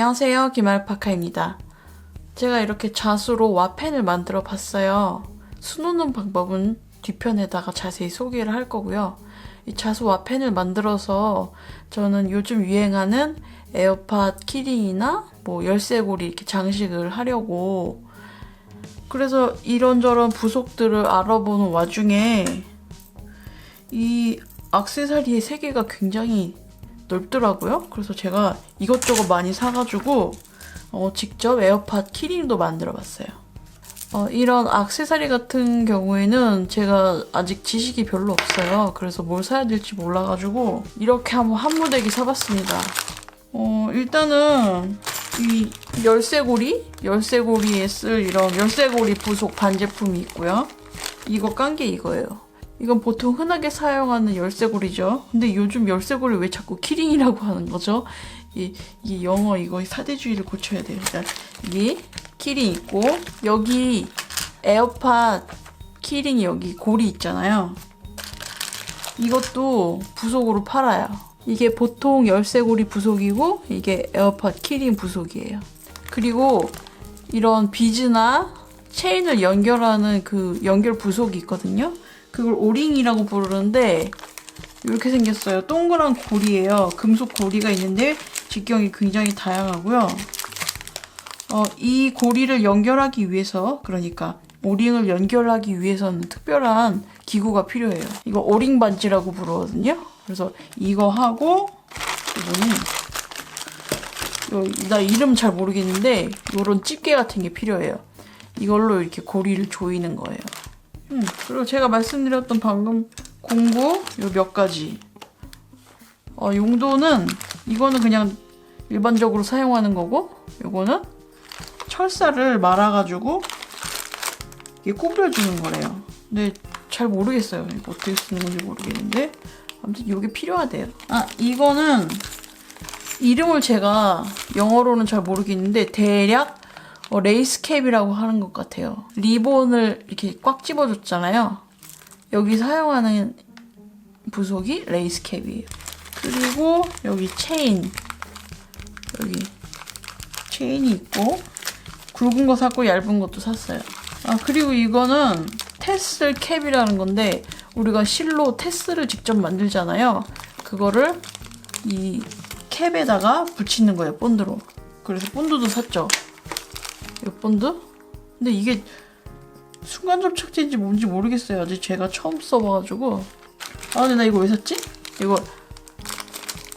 안녕하세요, 김알파카입니다. 제가 이렇게 자수로 와펜을 만들어 봤어요. 수놓는 방법은 뒤편에다가 자세히 소개를 할 거고요. 이 자수 와펜을 만들어서 저는 요즘 유행하는 에어팟 키링이나 뭐 열쇠고리 이렇게 장식을 하려고, 그래서 이런저런 부속들을 알아보는 와중에 이 액세서리의 세계가 굉장히 넓더라고요. 그래서 제가 이것저것 많이 사가지고 직접 에어팟 키링도 만들어봤어요. 이런 액세서리 같은 경우에는 제가 아직 지식이 별로 없어요. 그래서 뭘 사야 될지 몰라가지고 이렇게 한번 한 무더기 사봤습니다. 일단은 이 열쇠고리에 쓸 이런 열쇠고리 부속 반제품이 있고요. 이거 깐 게 이거예요. 이건 보통 흔하게 사용하는 열쇠고리죠. 근데 요즘 열쇠고리 왜 자꾸 키링이라고 하는 거죠? 이 영어 이거 사대주의를 고쳐야 돼요. 일단 여기 키링 있고, 여기 에어팟 키링이 여기 고리 있잖아요. 이것도 부속으로 팔아요. 이게 보통 열쇠고리 부속이고 이게 에어팟 키링 부속이에요. 그리고 이런 비즈나 체인을 연결하는 그 연결 부속이 있거든요. 그걸 오링이라고 부르는데 이렇게 생겼어요. 동그란 고리예요. 금속 고리가 있는데 직경이 굉장히 다양하고요. 이 고리를 연결하기 위해서, 그러니까 오링을 연결하기 위해서는 특별한 기구가 필요해요. 이거 오링 반지라고 부르거든요. 그래서 이거 하고, 이거는 나 이름 잘 모르겠는데 이런 집게 같은 게 필요해요. 이걸로 이렇게 고리를 조이는 거예요. 그리고 제가 말씀드렸던 방금 공구 요 몇 가지. 용도는 이거는 그냥 일반적으로 사용하는 거고, 요거는 철사를 말아가지고 이게 꾸며주는 거래요. 근데 잘 모르겠어요. 이거 어떻게 쓰는 건지 모르겠는데 아무튼 이게 필요하대요. 이거는 이름을 제가 영어로는 잘 모르겠는데 대략 레이스캡이라고 하는 것 같아요. 리본을 이렇게 꽉 집어줬잖아요. 여기 사용하는 부속이 레이스캡이에요. 그리고 여기 체인, 여기 체인이 있고, 굵은 거 샀고 얇은 것도 샀어요. 그리고 이거는 테슬 캡이라는 건데, 우리가 실로 테슬을 직접 만들잖아요. 그거를 이 캡에다가 붙이는 거예요, 본드로. 그래서 본드도 샀죠. 이 본드? 근데 이게 순간 접착제인지 뭔지 모르겠어요. 아직 제가 처음 써봐가지고. 근데 나 이거 왜 샀지? 이거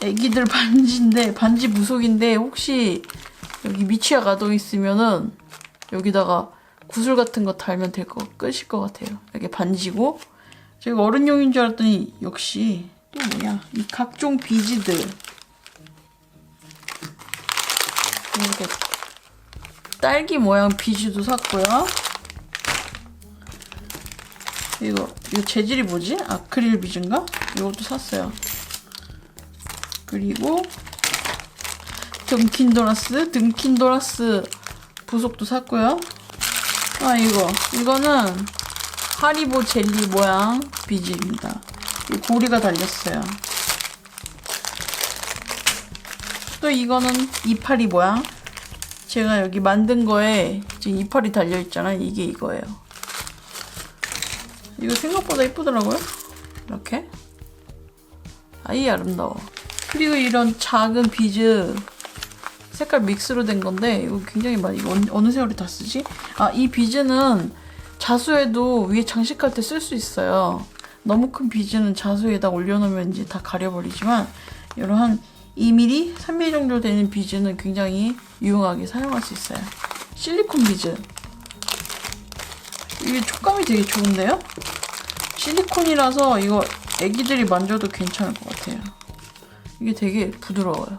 애기들 반지인데, 반지 부속인데, 혹시 여기 미취학 아동 있으면은 여기다가 구슬 같은 거 달면 끝일 것 같아요. 이게 반지고, 제가 어른용인 줄 알았더니 역시 또 뭐야, 이 각종 비즈들, 이렇게 딸기 모양 비즈도 샀고요. 이거 재질이 뭐지? 아크릴 비즈인가? 이것도 샀어요. 그리고 든킨 도너스 부속도 샀고요. 이거는 하리보 젤리 모양 비즈입니다. 이 고리가 달렸어요. 또 이거는 이파리 모양. 제가 여기 만든 거에 지금 이파리 달려있잖아요. 이게 이거예요. 이거 생각보다 예쁘더라고요. 이렇게. 아이 아름다워. 그리고 이런 작은 비즈 색깔 믹스로 된 건데 이거 굉장히 많이, 이거 어느 세월에 다 쓰지? 이 비즈는 자수에도 위에 장식할 때 쓸 수 있어요. 너무 큰 비즈는 자수에다 올려놓으면 이제 다 가려버리지만 이런 한 2mm, 3mm 정도 되는 비즈는 굉장히 유용하게 사용할 수 있어요. 실리콘 비즈. 이게 촉감이 되게 좋은데요? 실리콘이라서 이거 애기들이 만져도 괜찮을 것 같아요. 이게 되게 부드러워요.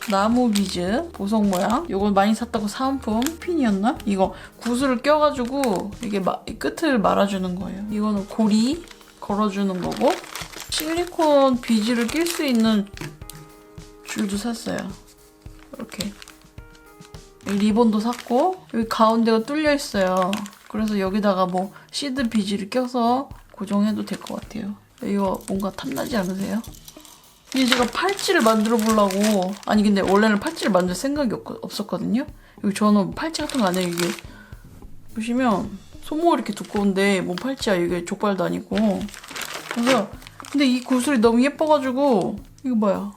나무 비즈, 보석 모양. 이거 많이 샀다고 사은품. 핀이었나? 이거 구슬을 껴가지고 이게 끝을 말아주는 거예요. 이거는 고리 걸어주는 거고, 실리콘 비즈를 낄 수 있는 줄도 샀어요. 이렇게. 리본도 샀고, 여기 가운데가 뚫려 있어요. 그래서 여기다가 뭐 시드 비즈를 껴서 고정해도 될 것 같아요. 이거 뭔가 탐나지 않으세요? 이제 제가 팔찌를 만들어 보려고. 아니 근데 원래는 팔찌를 만들 생각이 없었거든요. 여기 저는 팔찌 같은 거 안 해요. 이게 보시면 손목이 이렇게 두꺼운데 뭐 팔찌야. 이게 족발도 아니고. 그래서 근데 이 구슬이 너무 예뻐가지고 이거 봐요.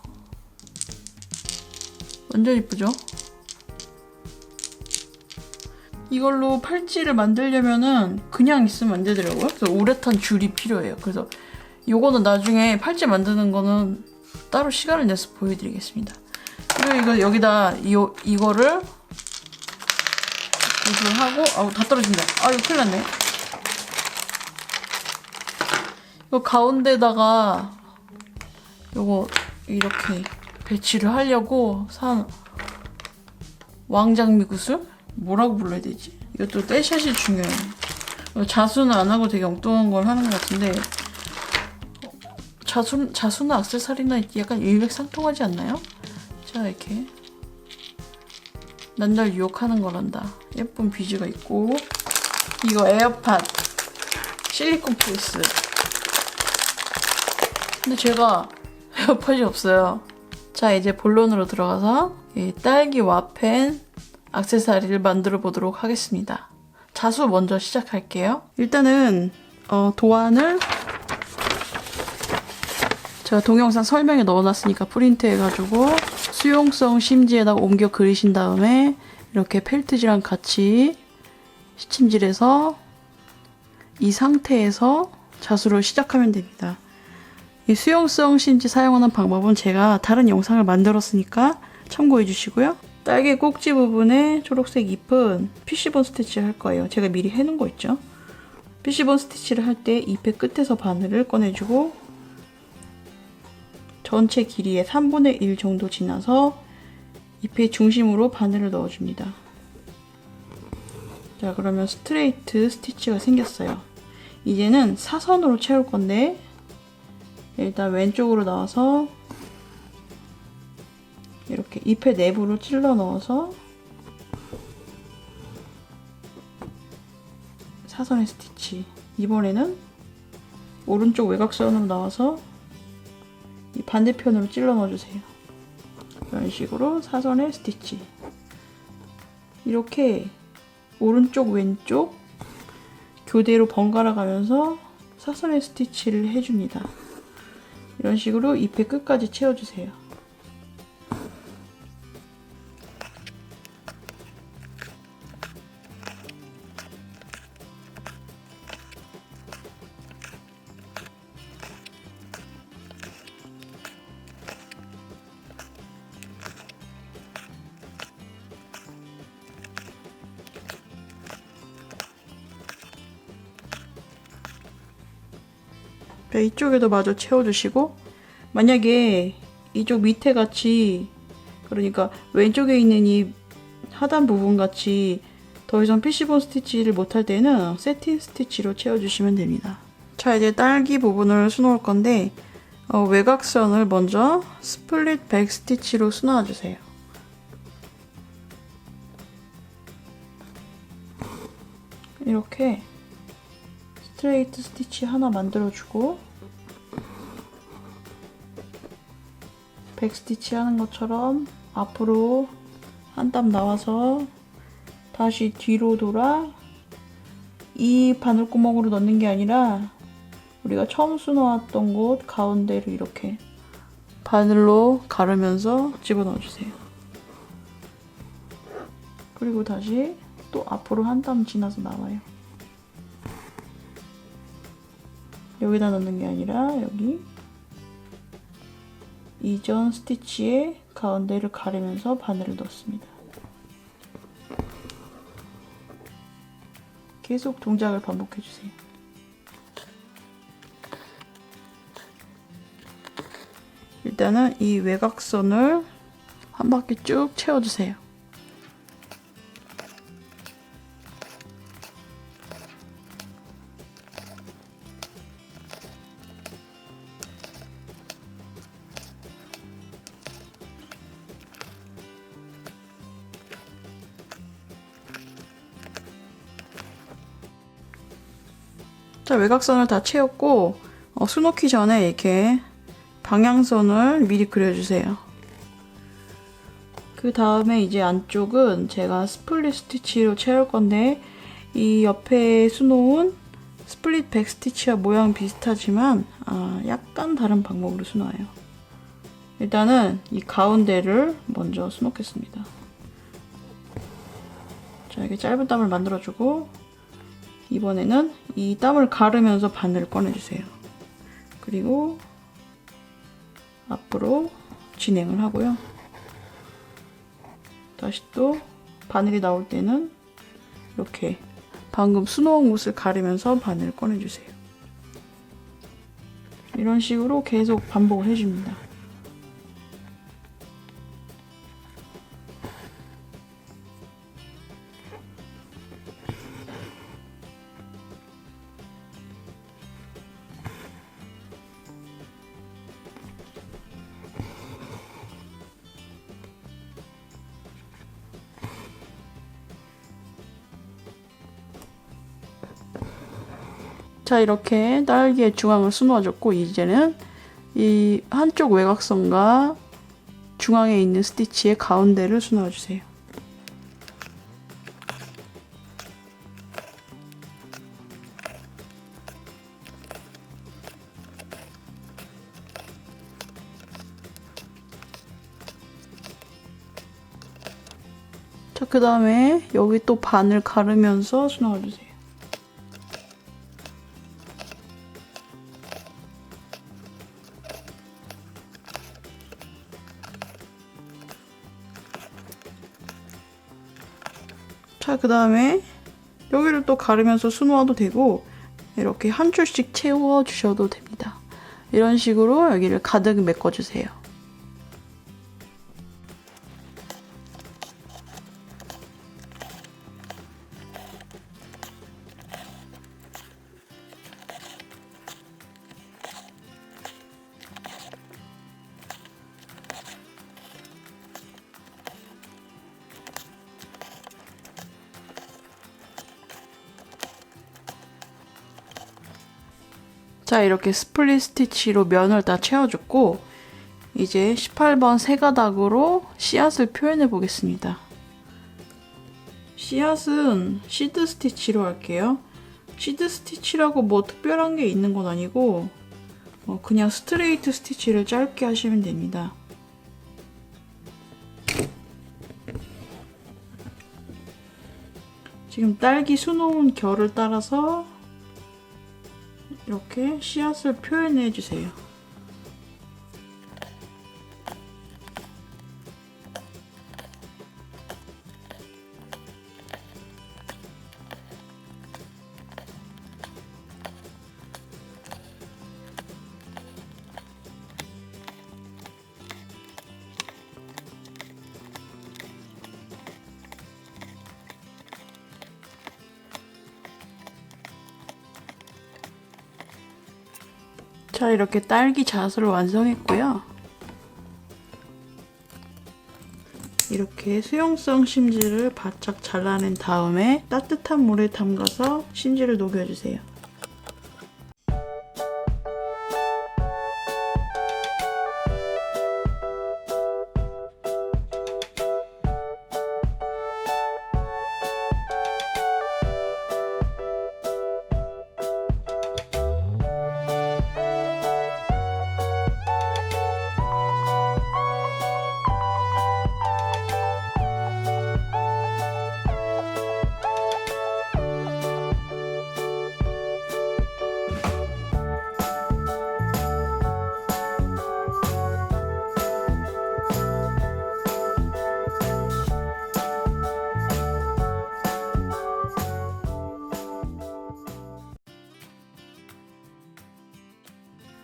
완전 예쁘죠? 이걸로 팔찌를 만들려면은 그냥 있으면 안 되더라고요. 그래서 우레탄 줄이 필요해요. 그래서 요거는 나중에 팔찌 만드는 거는 따로 시간을 내서 보여드리겠습니다. 그리고 이거 여기다 이거를 구슬하고 아우 다 떨어진다. 아 이거 큰일 났네. 이거 가운데다가 요거 이렇게 배치를 하려고 산 왕장미 구슬? 뭐라고 불러야 되지? 이것도 떼샷이 중요해요. 자수는 안 하고 되게 엉뚱한 걸 하는 것 같은데 자수나 액세서리나 약간 일맥상통하지 않나요? 자 이렇게 난 날 유혹하는 거란다. 예쁜 비즈가 있고 이거 에어팟 실리콘 케이스. 근데 제가 에어팟이 없어요. 자 이제 본론으로 들어가서 이 딸기 와펜 액세서리를 만들어 보도록 하겠습니다. 자수 먼저 시작할게요. 일단은 도안을 제가 동영상 설명에 넣어놨으니까 프린트해가지고 수용성 심지에다가 옮겨 그리신 다음에 이렇게 펠트지랑 같이 시침질해서 이 상태에서 자수를 시작하면 됩니다. 이 수용성 심지 사용하는 방법은 제가 다른 영상을 만들었으니까 참고해 주시고요. 딸기 꼭지 부분에 초록색 잎은 피쉬본 스티치 할 거예요. 제가 미리 해놓은 거 있죠. 피쉬본 스티치를 할 때 잎의 끝에서 바늘을 꺼내주고 전체 길이의 3분의 1 정도 지나서 잎의 중심으로 바늘을 넣어줍니다. 자 그러면 스트레이트 스티치가 생겼어요. 이제는 사선으로 채울 건데 일단 왼쪽으로 나와서 이렇게 잎의 내부로 찔러 넣어서 사선의 스티치. 이번에는 오른쪽 외곽선으로 나와서 이 반대편으로 찔러 넣어주세요. 이런 식으로 사선의 스티치. 이렇게 오른쪽 왼쪽 교대로 번갈아 가면서 사선의 스티치를 해줍니다. 이런 식으로 잎의 끝까지 채워주세요. 이쪽에도 마저 채워주시고 만약에 이쪽 밑에 같이 그러니까 왼쪽에 있는 이 하단 부분 같이 더 이상 피쉬본 스티치를 못할 때는 세틴 스티치로 채워주시면 됩니다. 자 이제 딸기 부분을 수놓을 건데 외곽선을 먼저 스플릿 백 스티치로 수놓아주세요. 이렇게 스트레이트 스티치 하나 만들어주고 백 스티치 하는 것처럼 앞으로 한 땀 나와서 다시 뒤로 돌아 이 바늘구멍으로 넣는 게 아니라 우리가 처음 수놓았던 곳 가운데로 이렇게 바늘로 가르면서 집어넣어주세요. 그리고 다시 또 앞으로 한 땀 지나서 나와요. 여기다 넣는 게 아니라 여기 이전 스티치의 가운데를 가르면서 바늘을 넣습니다. 계속 동작을 반복해주세요. 일단은 이 외곽선을 한 바퀴 쭉 채워주세요. 자, 외곽선을 다 채웠고 수놓기 전에 이렇게 방향선을 미리 그려주세요. 그 다음에 이제 안쪽은 제가 스플릿 스티치로 채울 건데 이 옆에 수놓은 스플릿 백 스티치와 모양 비슷하지만 약간 다른 방법으로 수놓아요. 일단은 이 가운데를 먼저 수놓겠습니다. 자, 이렇게 짧은 땀을 만들어주고 이번에는 이 땀을 가르면서 바늘을 꺼내주세요. 그리고 앞으로 진행을 하고요. 다시 또 바늘이 나올 때는 이렇게 방금 수놓은 곳을 가르면서 바늘을 꺼내주세요. 이런 식으로 계속 반복을 해줍니다. 자, 이렇게 딸기의 중앙을 수놓아줬고 이제는 이 한쪽 외곽선과 중앙에 있는 스티치의 가운데를 수놓아주세요. 자, 그 다음에 여기 또 반을 가르면서 수놓아주세요. 자, 그 다음에 여기를 또 가르면서 수놓아도 되고 이렇게 한 줄씩 채워 주셔도 됩니다. 이런 식으로 여기를 가득 메꿔주세요. 자, 이렇게 스플릿 스티치로 면을 다 채워줬고 이제 18번 세 가닥으로 씨앗을 표현해 보겠습니다. 씨앗은 시드 스티치로 할게요. 시드 스티치라고 뭐 특별한 게 있는 건 아니고 그냥 스트레이트 스티치를 짧게 하시면 됩니다. 지금 딸기 수놓은 결을 따라서 이렇게 씨앗을 표현해 주세요. 자, 이렇게 딸기 잣을 완성했고요. 이렇게 수용성 심지를 바짝 잘라낸 다음에 따뜻한 물에 담가서 심지를 녹여주세요.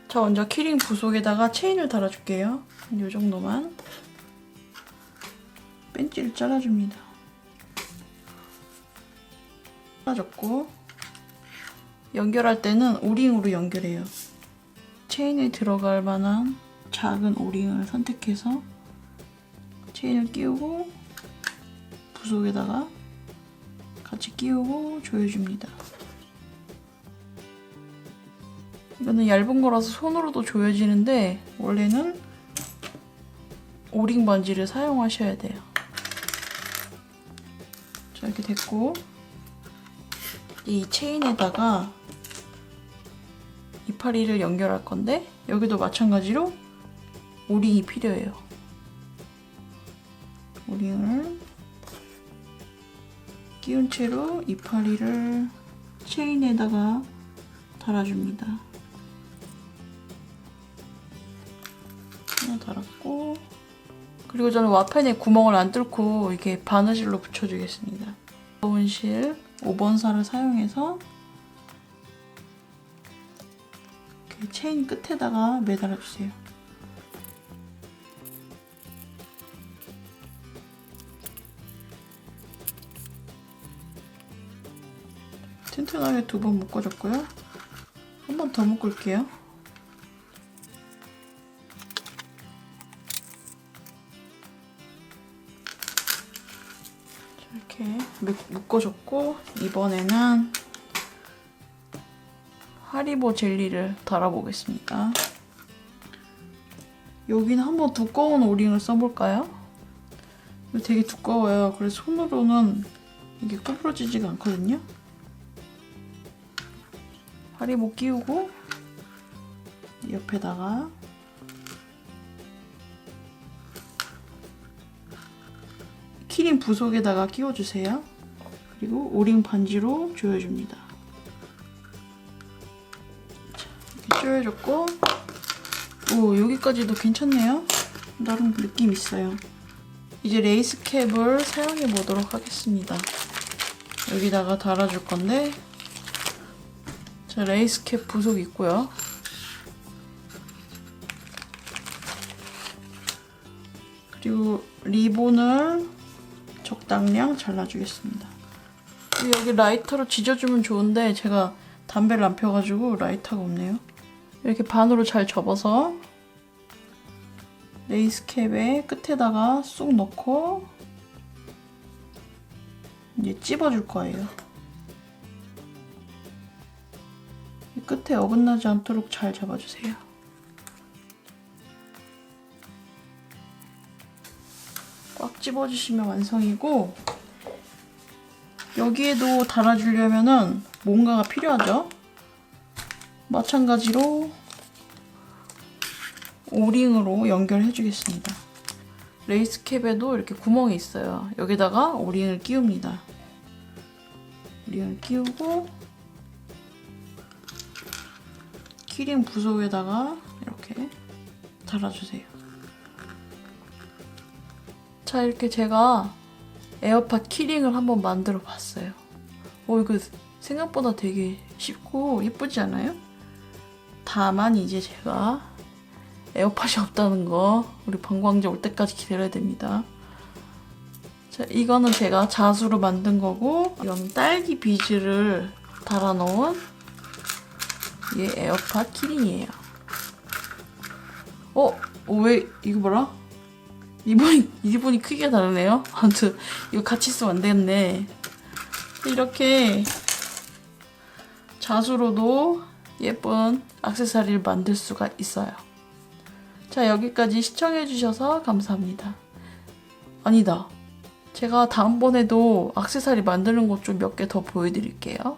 자, 먼저 키링 부속에다가 체인을 달아줄게요. 이 정도만 벤치를 잘라줍니다. 잘라줬고 연결할 때는 오링으로 연결해요. 체인에 들어갈 만한 작은 오링을 선택해서 체인을 끼우고 부속에다가 같이 끼우고 조여줍니다. 이거는 얇은 거라서 손으로도 조여지는데 원래는 오링 반지를 사용하셔야 돼요. 자, 이렇게 됐고 이 체인에다가 이파리를 연결할 건데 여기도 마찬가지로 오링이 필요해요. 오링을 끼운 채로 이파리를 체인에다가 달아줍니다. 하나 달았고, 그리고 저는 와펜에 구멍을 안 뚫고 이렇게 바느질로 붙여주겠습니다. 보온실 5번살을 사용해서 이렇게 체인 끝에다가 매달아주세요. 튼튼하게 2번 묶어줬고요. 한 번 더 묶을게요. 이렇게 묶어줬고 이번에는 하리보 젤리를 달아보겠습니다. 여기는 한번 두꺼운 오링을 써볼까요? 이거 되게 두꺼워요. 그래서 손으로는 이게 구부러지지가 않거든요. 하리보 끼우고 옆에다가 키링 부속에다가 끼워주세요. 그리고 오링 반지로 조여줍니다. 자, 이렇게 조여줬고, 오, 여기까지도 괜찮네요. 나름 느낌 있어요. 이제 레이스 캡을 사용해 보도록 하겠습니다. 여기다가 달아줄 건데, 자, 레이스 캡 부속 있고요. 그리고 리본을 적당량 잘라주겠습니다. 여기 라이터로 지져주면 좋은데 제가 담배를 안 펴가지고 라이터가 없네요. 이렇게 반으로 잘 접어서 레이스 캡의 끝에다가 쏙 넣고 이제 찝어줄 거예요. 끝에 어긋나지 않도록 잘 잡아주세요. 꽉 집어주시면 완성이고, 여기에도 달아주려면은 뭔가가 필요하죠. 마찬가지로 오링으로 연결해 주겠습니다. 레이스 캡에도 이렇게 구멍이 있어요. 여기다가 오링을 끼웁니다. 오링을 끼우고 키링 부속에다가 이렇게 달아주세요. 자, 이렇게 제가 에어팟 키링을 한번 만들어 봤어요. 이거 생각보다 되게 쉽고 예쁘지 않아요? 다만 이제 제가 에어팟이 없다는 거 우리 방광제 올 때까지 기다려야 됩니다. 자, 이거는 제가 자수로 만든 거고, 이건 딸기 비즈를 달아 놓은 얘 에어팟 키링이에요. 왜 이거 봐라? 리본이 크기가 다르네요. 아무튼 이거 같이 쓰면 안 되겠네. 이렇게 자수로도 예쁜 액세서리를 만들 수가 있어요. 자, 여기까지 시청해주셔서 감사합니다. 아니다. 제가 다음번에도 액세서리 만드는 것 좀 몇 개 더 보여드릴게요.